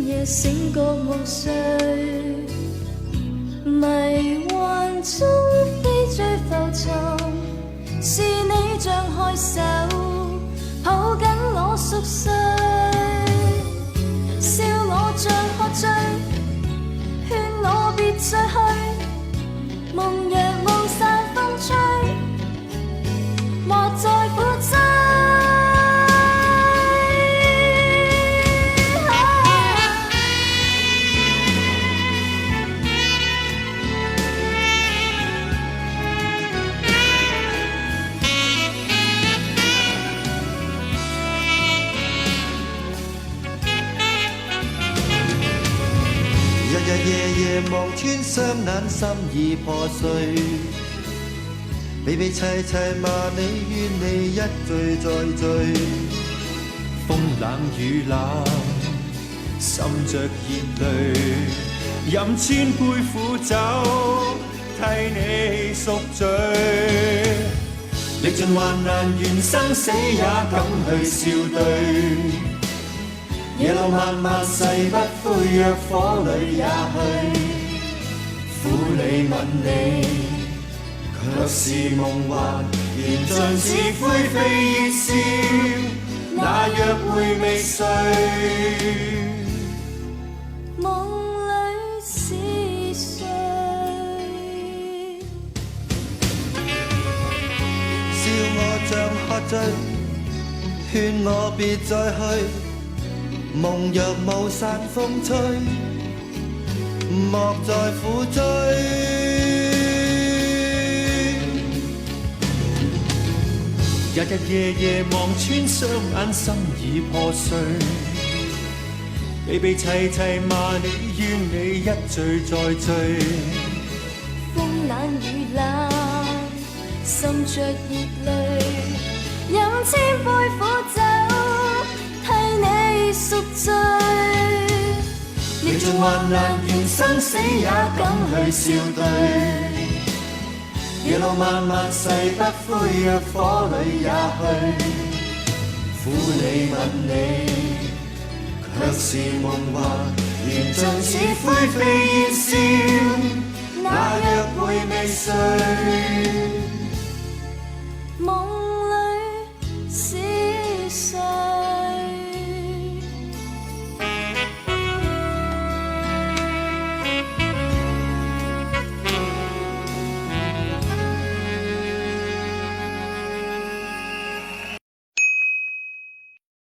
夜醒覺夢碎，迷幻中飛追浮沉，是你張開手抱緊我熟睡，笑我像喝醉，勸我別再去，夢若霧散風吹，莫再苦追。日日夜夜望穿雙眼，心已破碎。比比齊齊罵你怨你一醉再醉。風冷雨冷，滲着熱淚，飲千杯苦酒，替你贖罪。歷盡患難，願生死也敢去笑對。夜路漫漫，誓不悔，若火裏也去。苦你吻你，卻是夢幻，緣盡似灰飛煙消，那約會未睡。夢裏是誰？笑我像喝醉，勸我別再去。夢若霧散風吹，莫再苦追。日日夜夜望穿雙眼，心已破碎。比比齊齊罵你怨你一醉再醉。風冷雨冷，滲着熱淚，飲千杯苦酒，替你贖罪。歷盡患難，願生死也敢去笑對。夜路漫漫，誓不悔，若火裏也去。苦你吻你，卻是夢幻，緣盡似灰飛煙消，那約會未遂。